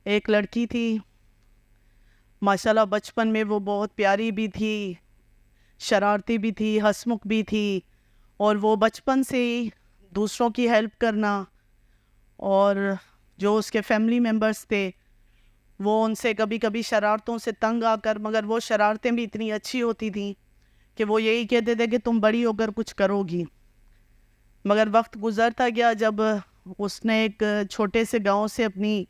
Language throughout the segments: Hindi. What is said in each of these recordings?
एक लड़की थी, माशाल्लाह बचपन में वो बहुत प्यारी भी थी, शरारती भी थी, हंसमुख भी थी। और वो बचपन से ही दूसरों की हेल्प करना, और जो उसके फैमिली मेम्बर्स थे वो उनसे कभी कभी शरारतों से तंग आकर, मगर वो शरारतें भी इतनी अच्छी होती थी कि वो यही कहते थे कि तुम बड़ी होकर कुछ करोगी। मगर वक्त गुजरता गया, जब उसने एक छोटे से गांव से अपनी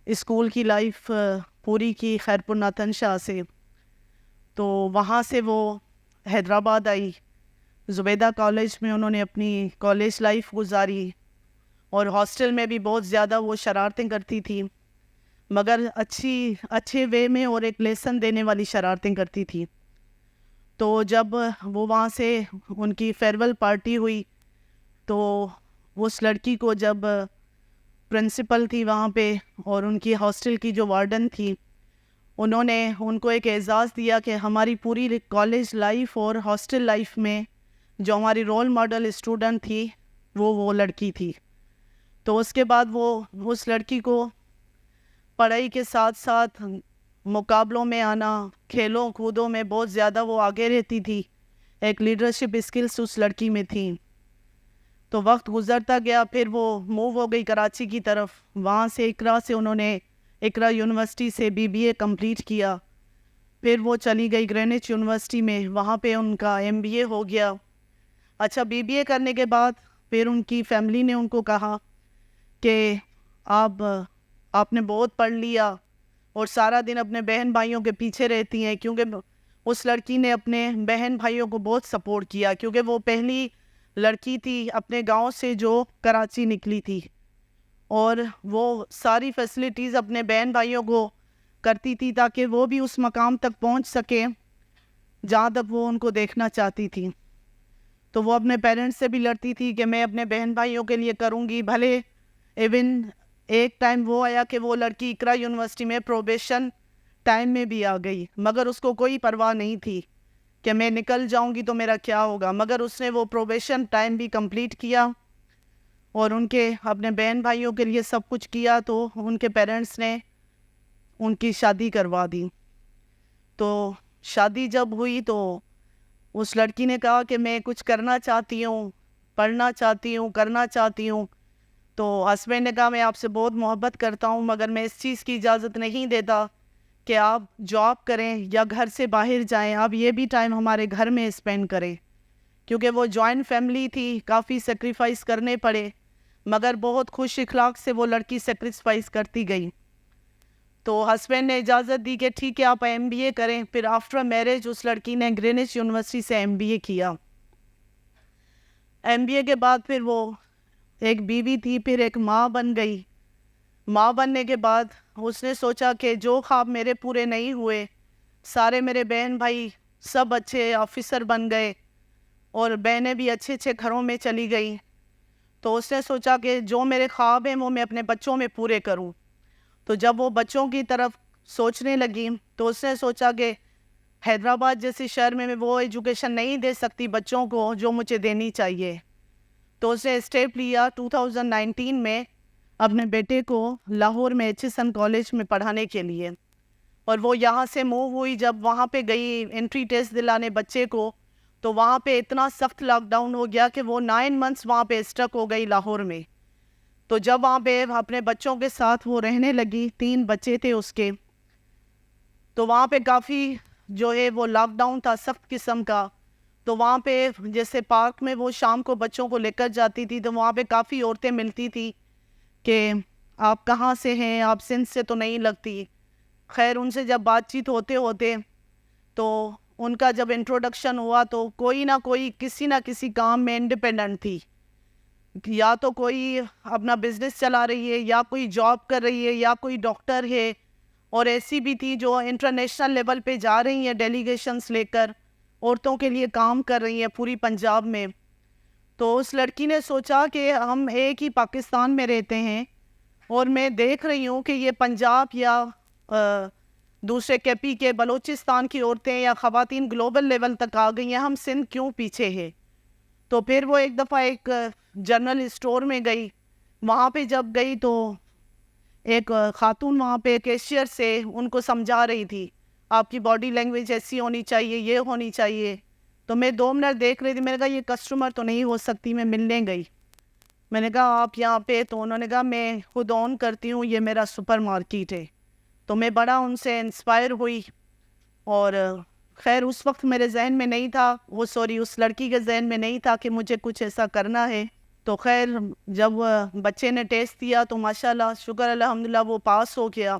स्कूल की लाइफ पूरी की, खैरपुर नाथन शाह से, तो वहाँ से वो हैदराबाद आई। ज़ुबैदा कॉलेज में उन्होंने अपनी कॉलेज लाइफ गुजारी, और हॉस्टल में भी बहुत ज़्यादा वो शरारतें करती थी, मगर अच्छे वे में, और एक लेसन देने वाली शरारतें करती थी। तो जब वो वहाँ से उनकी फेयरवेल पार्टी हुई, तो उस लड़की को, जब प्रिंसिपल थी वहाँ पे और उनकी हॉस्टल की जो वार्डन थी, उन्होंने उनको एक एज़ाज़ दिया कि हमारी पूरी कॉलेज लाइफ और हॉस्टल लाइफ में जो हमारी रोल मॉडल स्टूडेंट थी वो लड़की थी। तो उसके बाद वो उस लड़की को पढ़ाई के साथ साथ मुकाबलों में आना, खेलों कूदों में बहुत ज़्यादा वो आगे रहती थी। एक लीडरशिप स्किल्स उस लड़की में थी। तो वक्त गुजरता गया, फिर वो मूव हो गई कराची की तरफ। वहाँ से इकरा से उन्होंने इकरा यूनिवर्सिटी से बीबीए कंप्लीट किया। फिर वो चली गई ग्रेनिच यूनिवर्सिटी में, वहाँ पे उनका एमबीए हो गया। अच्छा, बीबीए करने के बाद फिर उनकी फैमिली ने उनको कहा कि आपने बहुत पढ़ लिया और सारा दिन अपने बहन भाइयों के पीछे रहती हैं, क्योंकि उस लड़की ने अपने बहन भाइयों को बहुत सपोर्ट किया, क्योंकि वो पहली लड़की थी अपने गांव से जो कराची निकली थी, और वो सारी फैसिलिटीज़ अपने बहन भाइयों को करती थी ताकि वो भी उस मकाम तक पहुंच सके जहाँ तक वो उनको देखना चाहती थी। तो वो अपने पेरेंट्स से भी लड़ती थी कि मैं अपने बहन भाइयों के लिए करूँगी। भले इवन एक टाइम वो आया कि वो लड़की इकरा यूनिवर्सिटी में प्रोबेशन टाइम में भी आ गई, मगर उसको कोई परवाह नहीं थी कि मैं निकल जाऊंगी तो मेरा क्या होगा। मगर उसने वो प्रोबेशन टाइम भी कंप्लीट किया और उनके अपने बहन भाइयों के लिए सब कुछ किया। तो उनके पेरेंट्स ने उनकी शादी करवा दी। तो शादी जब हुई तो उस लड़की ने कहा कि मैं कुछ करना चाहती हूँ, पढ़ना चाहती हूँ, करना चाहती हूँ। तो हस्बैंड ने कहा मैं आपसे बहुत मोहब्बत करता हूँ, मगर मैं इस चीज़ की इजाज़त नहीं देता कि आप जॉब करें या घर से बाहर जाएं। आप ये भी टाइम हमारे घर में स्पेंड करें, क्योंकि वो जॉइंट फैमिली थी, काफ़ी सेक्रीफाइस करने पड़े, मगर बहुत खुश इखलाक से वो लड़की सेक्रीफाइस करती गई। तो हस्बैंड ने इजाज़त दी कि ठीक है आप एमबीए करें। फिर आफ्टर मैरिज उस लड़की ने ग्रीनिच यूनिवर्सिटी से एमबीए किया। एमबीए के बाद फिर वो एक बीवी थी, फिर एक माँ बन गई। माँ बनने के बाद उसने सोचा कि जो ख्वाब मेरे पूरे नहीं हुए, सारे मेरे बहन भाई सब अच्छे ऑफिसर बन गए और बहनें भी अच्छे अच्छे घरों में चली गई, तो उसने सोचा कि जो मेरे ख्वाब हैं वो मैं अपने बच्चों में पूरे करूं। तो जब वो बच्चों की तरफ सोचने लगी तो उसने सोचा कि हैदराबाद जैसे शहर में मैं वो एजुकेशन नहीं दे सकती बच्चों को जो मुझे देनी चाहिए। तो उसने स्टेप लिया 2019 में अपने बेटे को लाहौर में एचएसएन कॉलेज में पढ़ाने के लिए। और वो यहाँ से मूव हुई, जब वहाँ पे गई एंट्री टेस्ट दिलाने बच्चे को, तो वहाँ पे इतना सख्त लॉकडाउन हो गया कि वो 9 मंथ्स वहाँ पे स्टक हो गई लाहौर में। तो जब वहाँ पे अपने बच्चों के साथ वो रहने लगी, 3 बच्चे थे उसके, तो वहाँ पे काफ़ी जो है वो लॉकडाउन था सख्त किस्म का। तो वहाँ पे जैसे पार्क में वो शाम को बच्चों को लेकर जाती थी, तो वहाँ पे काफ़ी औरतें मिलती थी कि आप कहाँ से हैं, आप सिंध से तो नहीं लगती। खैर उनसे जब बातचीत होते होते तो उनका जब इंट्रोडक्शन हुआ तो कोई ना कोई किसी ना किसी काम में इंडिपेंडेंट थी, या तो कोई अपना बिजनेस चला रही है, या कोई जॉब कर रही है, या कोई डॉक्टर है। और ऐसी भी थी जो इंटरनेशनल लेवल पे जा रही हैं डेलीगेशंस लेकर, औरतों के लिए काम कर रही हैं पूरी पंजाब में। तो उस लड़की ने सोचा कि हम एक ही पाकिस्तान में रहते हैं और मैं देख रही हूँ कि ये पंजाब या दूसरे केपी के बलूचिस्तान की औरतें या ख़वातीन ग्लोबल लेवल तक आ गई हैं, हम सिंध क्यों पीछे हैं। तो फिर वो एक दफ़ा एक जनरल स्टोर में गई। वहाँ पे जब गई तो एक खातून वहाँ पे कैशियर से उनको समझा रही थी, आपकी बॉडी लैंग्वेज ऐसी होनी चाहिए, ये होनी चाहिए। तो मैं 2 मिनट देख रही थी, मैंने कहा ये कस्टमर तो नहीं हो सकती, मैं मिलने गई। मैंने कहा आप यहाँ पे, तो उन्होंने कहा मैं खुद ऑन करती हूँ, ये मेरा सुपर मार्केट है। तो मैं बड़ा उनसे इंस्पायर हुई। और खैर उस वक्त मेरे जहन में नहीं था, उस लड़की के जहन में नहीं था कि मुझे कुछ ऐसा करना है। तो खैर जब बच्चे ने टेस्ट दिया तो माशाल्लाह शुक्र अल्हम्दुलिल्लाह वो पास हो गया।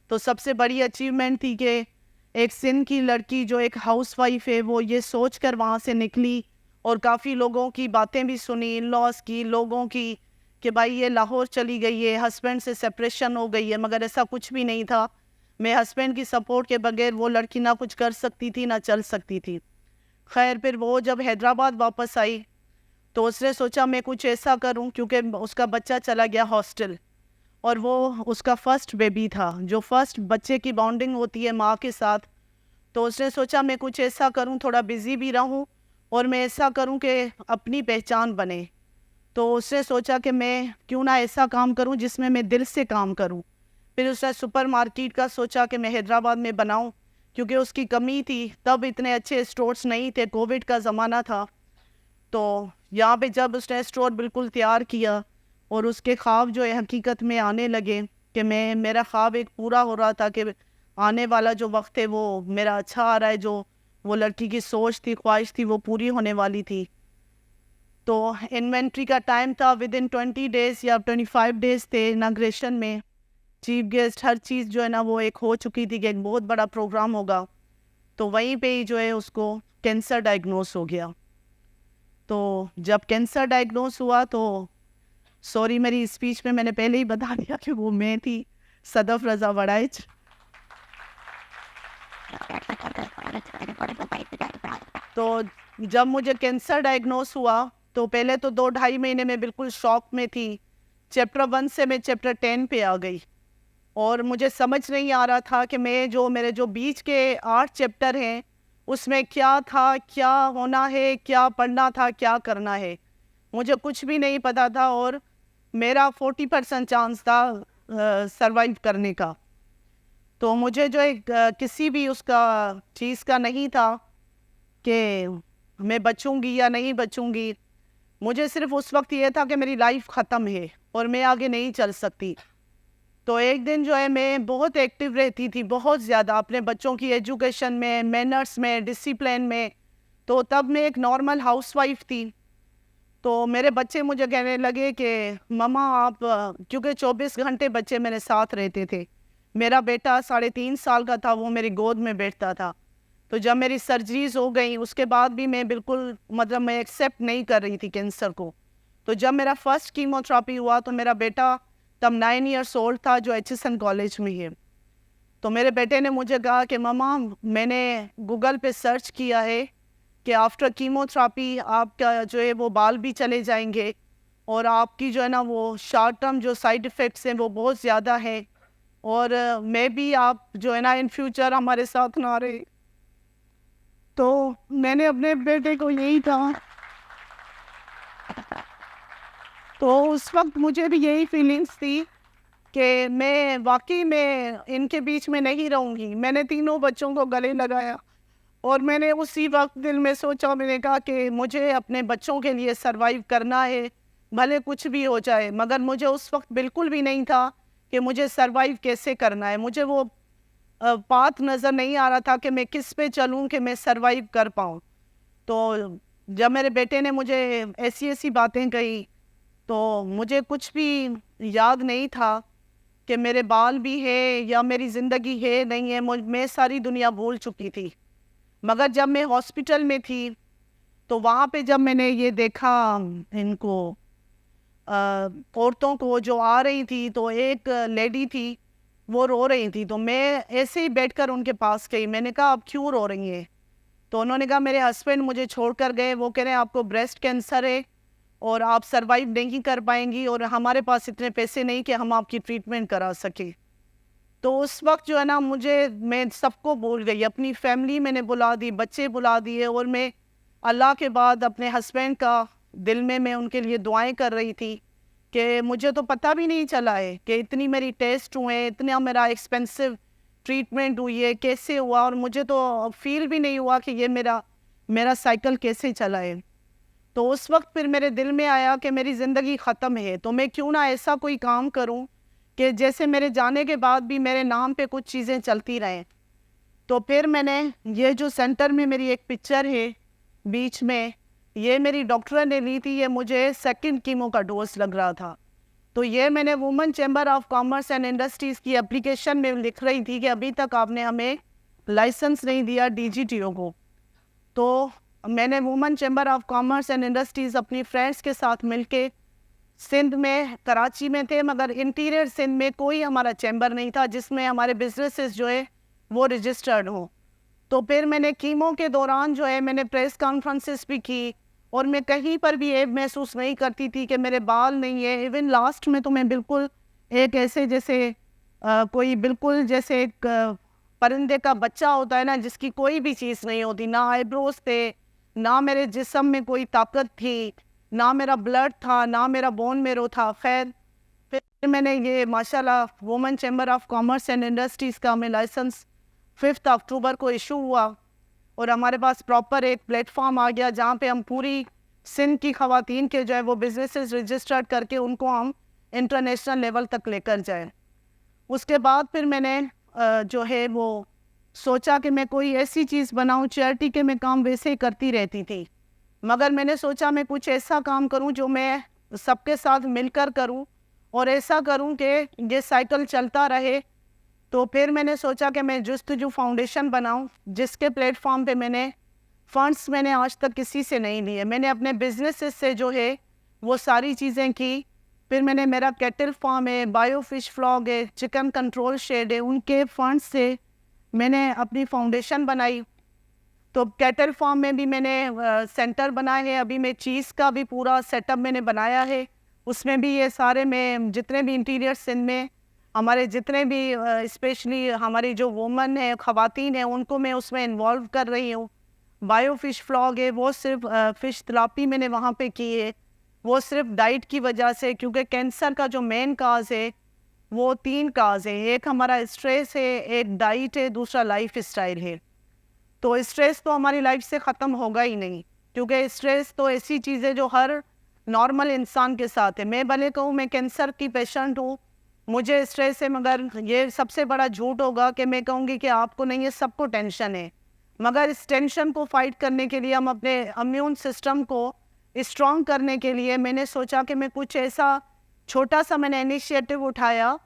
तो सबसे बड़ी अचीवमेंट थी कि एक सिंध की लड़की जो एक हाउसवाइफ है वो ये सोच कर वहाँ से निकली, और काफ़ी लोगों की बातें भी सुनी, इन लॉज की, लोगों की, कि भाई ये लाहौर चली गई है, हस्बैंड से सेपरेशन हो गई है। मगर ऐसा कुछ भी नहीं था। मैं हस्बैंड की सपोर्ट के बगैर वो लड़की ना कुछ कर सकती थी ना चल सकती थी। खैर फिर वो जब हैदराबाद वापस आई तो उसने सोचा मैं कुछ ऐसा करूं, क्योंकि उसका बच्चा चला गया हॉस्टल, और वो उसका फर्स्ट बेबी था, जो फर्स्ट बच्चे की बॉन्डिंग होती है माँ के साथ। तो उसने सोचा मैं कुछ ऐसा करूं, थोड़ा बिजी भी रहूं, और मैं ऐसा करूं कि अपनी पहचान बने। तो उसने सोचा कि मैं क्यों ना ऐसा काम करूं जिसमें मैं दिल से काम करूं। फिर उसने सुपर मार्केट का सोचा कि मैं हैदराबाद में बनाऊं, क्योंकि उसकी कमी थी, तब इतने अच्छे स्टोर्स नहीं थे, कोविड का ज़माना था। तो यहाँ पे जब उसने स्टोर बिल्कुल तैयार किया और उसके ख्वाब जो है हकीकत में आने लगे, कि मेरा ख्वाब एक पूरा हो रहा था कि आने वाला जो वक्त है वो मेरा अच्छा आ रहा है, जो वो लड़की की सोच थी, ख्वाहिश थी, वो पूरी होने वाली थी। तो इन्वेंट्री का टाइम था, विद इन 20 डेज़ या 25 डेज़ थे इनाग्रेशन में। चीफ गेस्ट हर चीज़ जो है ना वो एक हो चुकी थी कि एक बहुत बड़ा प्रोग्राम होगा। तो वहीं पे ही जो है उसको कैंसर डायग्नोस हो गया। तो जब कैंसर डायग्नोस हुआ तो सॉरी मेरी स्पीच में मैंने पहले ही बता दिया कि वो मैं थी, सदफ रज़ा वड़ाइच। तो जब मुझे कैंसर डायग्नोस हुआ तो पहले तो 2 ढाई महीने में बिल्कुल शॉक में थी। चैप्टर 1 से मैं चैप्टर 10 पे आ गई, और मुझे समझ नहीं आ रहा था कि मेरे जो बीच के 8 चैप्टर हैं उसमें क्या था, क्या होना है, क्या पढ़ना था, क्या करना है, मुझे कुछ भी नहीं पता था। और मेरा 40% चांस था सरवाइव करने का। तो मुझे जो है किसी भी उसका चीज़ का नहीं था कि मैं बचूंगी या नहीं बचूंगी। मुझे सिर्फ उस वक्त ये था कि मेरी लाइफ ख़त्म है और मैं आगे नहीं चल सकती। तो एक दिन जो है मैं बहुत एक्टिव रहती थी, बहुत ज़्यादा अपने बच्चों की एजुकेशन में, मैनर्स में, डिसिप्लिन में। तो तब मैं एक नॉर्मल हाउसवाइफ थी। तो मेरे बच्चे मुझे कहने लगे कि मम्मा आप, क्योंकि 24 घंटे बच्चे मेरे साथ रहते थे। मेरा बेटा 3.5 साल का था, वो मेरी गोद में बैठता था। तो जब मेरी सर्जरीज हो गई उसके बाद भी मैं बिल्कुल मतलब मैं एक्सेप्ट नहीं कर रही थी कैंसर को। तो जब मेरा फर्स्ट कीमोथेरेपी हुआ तो मेरा बेटा तब 9 ईयर्स ओल्ड था, जो HSN कॉलेज में है। तो मेरे बेटे ने मुझे कहा कि मम्मा मैंने गूगल पे सर्च किया है कि आफ्टर कीमोथेरेपी आपका जो है वो बाल भी चले जाएंगे, और आपकी जो है ना वो शॉर्ट टर्म जो साइड इफ़ेक्ट्स हैं वो बहुत ज़्यादा है, और मैं भी आप जो है ना इन फ्यूचर हमारे साथ ना रहे। तो मैंने अपने बेटे को यही कहा। तो उस वक्त मुझे भी यही फीलिंग्स थी कि मैं वाकई में इनके बीच में नहीं रहूँगी। मैंने तीनों बच्चों को गले लगाया, और मैंने उसी वक्त दिल में सोचा, मैंने कहा कि मुझे अपने बच्चों के लिए सरवाइव करना है, भले कुछ भी हो जाए। मगर मुझे उस वक्त बिल्कुल भी नहीं था कि मुझे सरवाइव कैसे करना है। मुझे वो पाथ नज़र नहीं आ रहा था कि मैं किस पे चलूँ कि मैं सरवाइव कर पाऊँ। तो जब मेरे बेटे ने मुझे ऐसी ऐसी बातें कही तो मुझे कुछ भी याद नहीं था कि मेरे बाल भी है या मेरी ज़िंदगी है नहीं है। मैं सारी दुनिया भूल चुकी थी। मगर जब मैं हॉस्पिटल में थी तो वहाँ पे जब मैंने ये देखा इनको औरतों को जो आ रही थी, तो एक लेडी थी वो रो रही थी। तो मैं ऐसे ही बैठकर उनके पास गई। मैंने कहा आप क्यों रो रही हैं? तो उन्होंने कहा मेरे हस्बैंड मुझे छोड़कर गए, वो कह रहे हैं आपको ब्रेस्ट कैंसर है और आप सरवाइव नहीं कर पाएंगी, और हमारे पास इतने पैसे नहीं कि हम आपकी ट्रीटमेंट करा सकें। तो उस वक्त जो है ना मैं सबको भूल गई, अपनी फैमिली मैंने बुला दी, बच्चे बुला दिए, और मैं अल्लाह के बाद अपने हस्बैंड का दिल में मैं उनके लिए दुआएं कर रही थी कि मुझे तो पता भी नहीं चला है कि इतनी मेरी टेस्ट हुए, इतना मेरा एक्सपेंसिव ट्रीटमेंट हुई है, कैसे हुआ, और मुझे तो फील भी नहीं हुआ कि ये मेरा मेरा साइकिल कैसे चला है। तो उस वक्त फिर मेरे दिल में आया कि मेरी ज़िंदगी ख़त्म है, तो मैं क्यों ना ऐसा कोई काम करूं कि जैसे मेरे जाने के बाद भी मेरे नाम पे कुछ चीज़ें चलती रहें। तो फिर मैंने ये जो सेंटर में मेरी एक पिक्चर है बीच में, ये मेरी डॉक्टर ने ली थी, ये मुझे सेकंड कीमो का डोज लग रहा था। तो ये मैंने women chamber of commerce and industries की एप्लीकेशन में लिख रही थी कि अभी तक आपने हमें लाइसेंस नहीं दिया डीजीटीओ को। तो मैंने women chamber of commerce and industries अपनी फ्रेंड्स के साथ मिलके सिंध में, कराची में थे, मगर इंटीरियर सिंध में कोई हमारा चैम्बर नहीं था जिसमें हमारे बिजनेसेस जो है वो रजिस्टर्ड हो। तो फिर मैंने कीमो के दौरान जो है मैंने प्रेस कॉन्फ्रेंसेस भी की, और मैं कहीं पर भी ये महसूस नहीं करती थी कि मेरे बाल नहीं है। इवन लास्ट में तो मैं बिल्कुल एक ऐसे जैसे कोई बिल्कुल जैसे एक परिंदे का बच्चा होता है ना, जिसकी कोई भी चीज़ नहीं होती, ना आईब्रोज थे, ना मेरे जिस्म में कोई ताकत थी, ना मेरा ब्लड था, ना मेरा बोन मेरो था। खैर फिर मैंने ये माशाल्लाह women chamber of commerce and industries का हमें लाइसेंस 5 अक्टूबर को इशू हुआ, और हमारे पास प्रॉपर एक प्लेटफॉर्म आ गया जहाँ पे हम पूरी सिंध की ख़वातीन के जो है वो बिजनेसेस रजिस्टर्ड करके उनको हम इंटरनेशनल लेवल तक लेकर जाएं। उसके बाद फिर मैंने जो है वो सोचा कि मैं कोई ऐसी चीज़ बनाऊं, चैरिटी के मैं काम वैसे ही करती रहती थी, मगर मैंने सोचा मैं कुछ ऐसा काम करूं जो मैं सबके साथ मिलकर करूं, और ऐसा करूं कि ये साइकिल चलता रहे। तो फिर मैंने सोचा कि मैं जुस्तजू फाउंडेशन बनाऊं, जिसके प्लेटफॉर्म पे फंड्स मैंने आज तक किसी से नहीं लिए। मैंने अपने बिजनेसेस से जो है वो सारी चीज़ें की। फिर मैंने, मेरा कैटल फार्म है, बायोफिश फ्लॉग है, चिकन कंट्रोल शेड है, उनके फंड्स से मैंने अपनी फाउंडेशन बनाई। तो कैटल फार्म में भी मैंने सेंटर बनाए हैं, अभी मैं चीज़ का भी पूरा सेटअप मैंने बनाया है, उसमें भी ये सारे मैं जितने भी इंटीरियर सिंध में हमारे जितने भी स्पेशली हमारी जो वुमन है, ख़वातीन हैं, उनको मैं उसमें इन्वॉल्व कर रही हूँ। बायोफिश फ्लॉग है, वो सिर्फ फ़िश थेरेपी मैंने वहाँ पे की है, वो सिर्फ डाइट की वजह से, क्योंकि कैंसर का जो मेन काज है वो 3 काज है, एक हमारा स्ट्रेस है, एक डाइट है, दूसरा लाइफ स्टाइल है। तो स्ट्रेस तो हमारी लाइफ से ख़त्म होगा ही नहीं, क्योंकि स्ट्रेस तो ऐसी चीज़ है जो हर नॉर्मल इंसान के साथ है। मैं भले कहूँ मैं कैंसर की पेशेंट हूँ, मुझे स्ट्रेस है, मगर ये सबसे बड़ा झूठ होगा कि मैं कहूँगी कि आपको नहीं है, सबको टेंशन है। मगर इस टेंशन को फाइट करने के लिए, हम अपने इम्यून सिस्टम को स्ट्रॉन्ग करने के लिए, मैंने सोचा कि मैं कुछ ऐसा छोटा सा मैंने इनिशिएटिव उठाया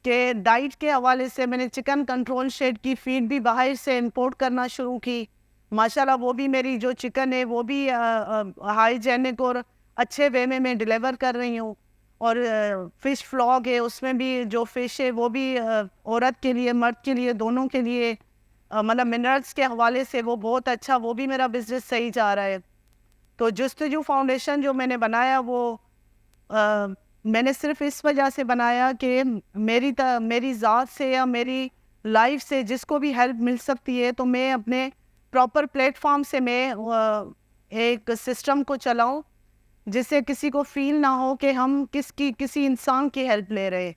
कि डाइट के हवाले से मैंने चिकन कंट्रोल शेड की फीड भी बाहर से इंपोर्ट करना शुरू की। माशाल्लाह वो भी मेरी जो चिकन है वो भी हाइजेनिक और अच्छे वे में मैं डिलीवर कर रही हूँ। और फ़िश फ्लॉग है, उसमें भी जो फ़िश है वो भी औरत के लिए, मर्द के लिए, दोनों के लिए, मतलब मिनरल्स के हवाले से वो बहुत अच्छा, वो भी मेरा बिज़नेस सही जा रहा है। तो जुस्तजू फाउंडेशन जो मैंने बनाया वो मैंने सिर्फ इस वजह से बनाया कि मेरी ज़ात से या मेरी लाइफ से जिसको भी हेल्प मिल सकती है, तो मैं अपने प्रॉपर प्लेटफॉर्म से मैं एक सिस्टम को चलाऊं जिससे किसी को फील ना हो कि हम किसी इंसान की हेल्प ले रहे।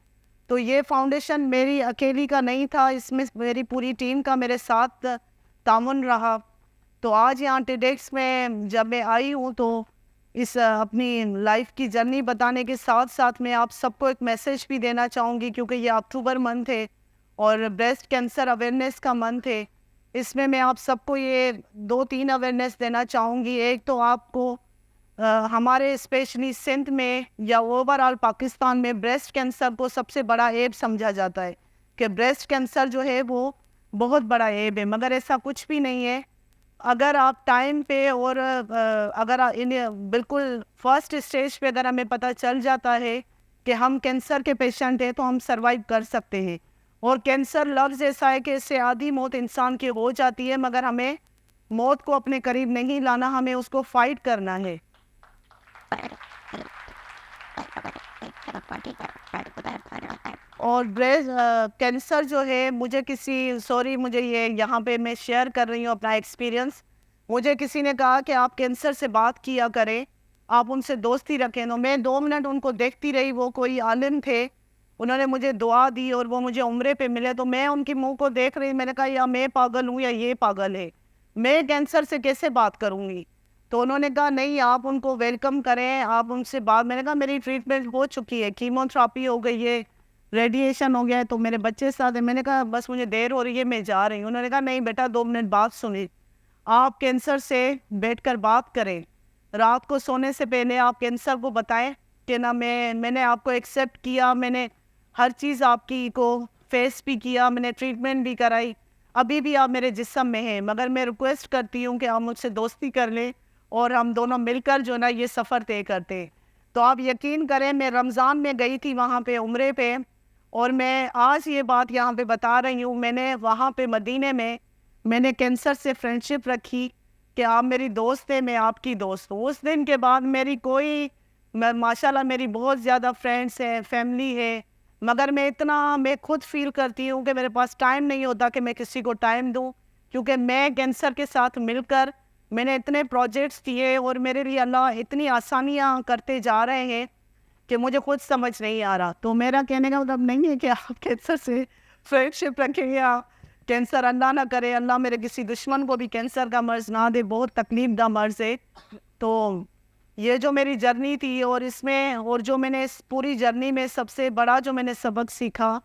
तो ये फाउंडेशन मेरी अकेली का नहीं था, इसमें मेरी पूरी टीम का मेरे साथ तामुन रहा। तो आज यहाँ टेडेक्स में जब मैं आई हूँ तो इस अपनी लाइफ की जर्नी बताने के साथ साथ मैं आप सबको एक मैसेज भी देना चाहूँगी, क्योंकि ये अक्टूबर मंथ है और ब्रेस्ट कैंसर अवेयरनेस का मंथ है। इसमें मैं आप सबको ये 2-3 अवेयरनेस देना चाहूँगी। एक तो आपको हमारे स्पेशली सिंध में या ओवरऑल पाकिस्तान में ब्रेस्ट कैंसर को सबसे बड़ा ऐब समझा जाता है कि ब्रेस्ट कैंसर जो है वो बहुत बड़ा ऐब है, मगर ऐसा कुछ भी नहीं है। अगर आप टाइम पे और अगर बिल्कुल फर्स्ट स्टेज पे अगर हमें पता चल जाता है कि हम कैंसर के पेशेंट हैं, तो हम सरवाइव कर सकते हैं। और कैंसर लफ्ज़ ऐसा है कि इससे आधी मौत इंसान की हो जाती है, मगर हमें मौत को अपने करीब नहीं लाना, हमें उसको फाइट करना है। और ब्रेस्ट कैंसर जो है, मुझे ये यहाँ पे मैं शेयर कर रही हूँ अपना एक्सपीरियंस। मुझे किसी ने कहा कि आप कैंसर से बात किया करें, आप उनसे दोस्ती रखें। तो मैं 2 मिनट उनको देखती रही। वो कोई आलिम थे, उन्होंने मुझे दुआ दी और वो मुझे उम्रे पे मिले। तो मैं उनके मुंह को देख रही, मैंने कहा या मैं पागल हूँ या ये पागल है, मैं कैंसर से कैसे बात करूँगी। तो उन्होंने कहा नहीं, आप उनको वेलकम करें, आप उनसे बात। मैंने कहा मेरी ट्रीटमेंट हो चुकी है, कीमोथेरेपी हो गई है, रेडिएशन हो गया है, तो मेरे बच्चे साथ हैं। मैंने कहा बस मुझे देर हो रही है, मैं जा रही हूँ। उन्होंने कहा नहीं बेटा, 2 मिनट बात सुनिए। आप कैंसर से बैठकर बात करें, रात को सोने से पहले आप कैंसर को बताएं कि ना मैंने आपको एक्सेप्ट किया, मैंने हर चीज़ आपकी को फेस भी किया, मैंने ट्रीटमेंट भी कराई, अभी भी आप मेरे जिस्म में हैं, मगर मैं रिक्वेस्ट करती हूँ कि आप मुझसे दोस्ती कर लें और हम दोनों मिलकर जो ना ये सफ़र तय करते हैं। तो आप यकीन करें, मैं रमज़ान में गई थी वहाँ पे उम्रे पे, और मैं आज ये बात यहाँ पे बता रही हूँ। मैंने वहाँ पे मदीने में मैंने कैंसर से फ्रेंडशिप रखी कि आप मेरी दोस्त हैं, मैं आपकी दोस्त हूँ। उस दिन के बाद मेरी माशाल्लाह मेरी बहुत ज़्यादा फ्रेंड्स हैं, फैमिली है, मगर मैं खुद फील करती हूँ कि मेरे पास टाइम नहीं होता कि मैं किसी को टाइम दूँ, क्योंकि मैं कैंसर के साथ मिलकर मैंने इतने प्रोजेक्ट्स किए और मेरे लिए अल्लाह इतनी आसानियाँ करते जा रहे हैं कि मुझे खुद समझ नहीं आ रहा। तो मेरा कहने का मतलब नहीं है कि आप कैंसर से फ्रेंडशिप रखें या कैंसर अल्लाह ना करे, अल्लाह मेरे किसी दुश्मन को भी कैंसर का मर्ज़ ना दे, बहुत तकलीफ दा मर्ज़ है। तो ये जो मेरी जर्नी थी, और इसमें और जो मैंने इस पूरी जर्नी में सबसे बड़ा जो मैंने सबक सीखा,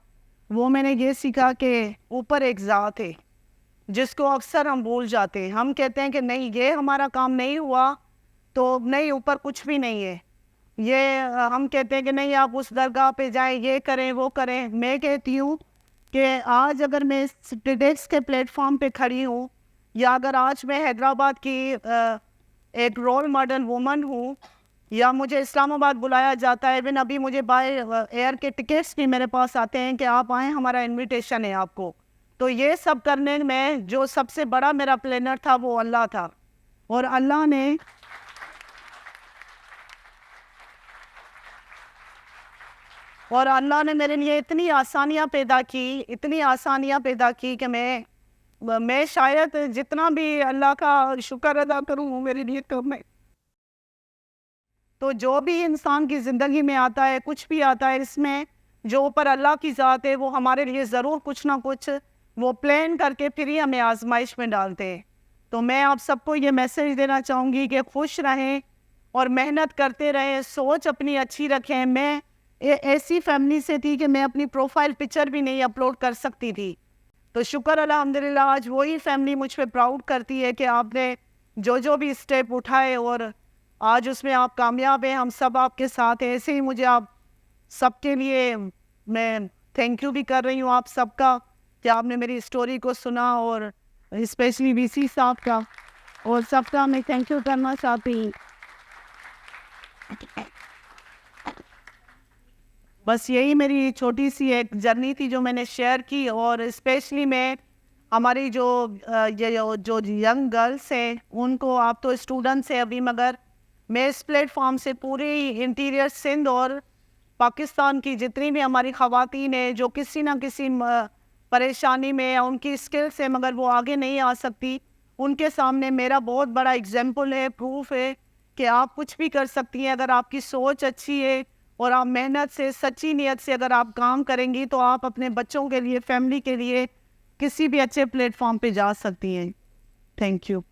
वो मैंने ये सीखा कि ऊपर एक ज़ात है जिसको अक्सर हम भूल जाते हैं। हम कहते हैं कि नहीं, ये हमारा काम नहीं हुआ तो नहीं, ऊपर कुछ भी नहीं है। ये हम कहते हैं कि नहीं, आप उस दरगाह पे जाएं, ये करें वो करें। मैं कहती हूँ कि आज अगर मैं इस टेडेक्स के प्लेटफॉर्म पे खड़ी हूँ, या अगर आज मैं हैदराबाद की एक रोल मॉडल वुमन हूँ, या मुझे इस्लामाबाद बुलाया जाता है, इवन अभी मुझे बाय एयर के टिकट्स भी मेरे पास आते हैं कि आप आएँ, हमारा इनविटेशन है आपको। तो ये सब करने में जो सबसे बड़ा मेरा प्लानर था वो अल्लाह था, और अल्लाह ने मेरे लिए इतनी आसानियाँ पैदा की, इतनी आसानियाँ पैदा की कि मैं शायद जितना भी अल्लाह का शुक्र अदा करूँ वो मेरे लिए कम है। तो जो भी इंसान की ज़िंदगी में आता है, कुछ भी आता है, इसमें जो ऊपर अल्लाह की ज़ात है वो हमारे लिए ज़रूर कुछ ना कुछ वो प्लान करके फिर ही हमें आजमाइश में डालते हैं। तो मैं आप सबको ये मैसेज देना चाहूँगी कि खुश रहें और मेहनत करते रहें, सोच अपनी अच्छी रखें। मैं ऐसी फैमिली से थी कि मैं अपनी प्रोफाइल पिक्चर भी नहीं अपलोड कर सकती थी। तो शुक्र अल्हम्दुलिल्लाह, आज वही फैमिली मुझ पे प्राउड करती है कि आपने जो भी स्टेप उठाए और आज उसमें आप कामयाब हैं, हम सब आपके साथ हैं। ऐसे ही मुझे आप सबके लिए मैं थैंक यू भी कर रही हूँ आप सबका कि आपने मेरी स्टोरी को सुना, और स्पेशली वीसी साहब का और सबका मैं थैंक यू करना चाहती हूँ। बस यही मेरी छोटी सी एक जर्नी थी जो मैंने शेयर की, और स्पेशली मैं हमारी जो यंग गर्ल्स हैं उनको, आप तो स्टूडेंट्स हैं अभी, मगर मैं इस प्लेटफॉर्म से पूरी इंटीरियर सिंध और पाकिस्तान की जितनी भी हमारी ख़वातीन हैं जो किसी ना किसी परेशानी में या उनकी स्किल से मगर वो आगे नहीं आ सकती, उनके सामने मेरा बहुत बड़ा एग्जाम्पल है, प्रूफ है कि आप कुछ भी कर सकती हैं अगर आपकी सोच अच्छी है और आप मेहनत से, सच्ची नीयत से अगर आप काम करेंगी तो आप अपने बच्चों के लिए, फैमिली के लिए किसी भी अच्छे प्लेटफॉर्म पे जा सकती हैं। Thank you.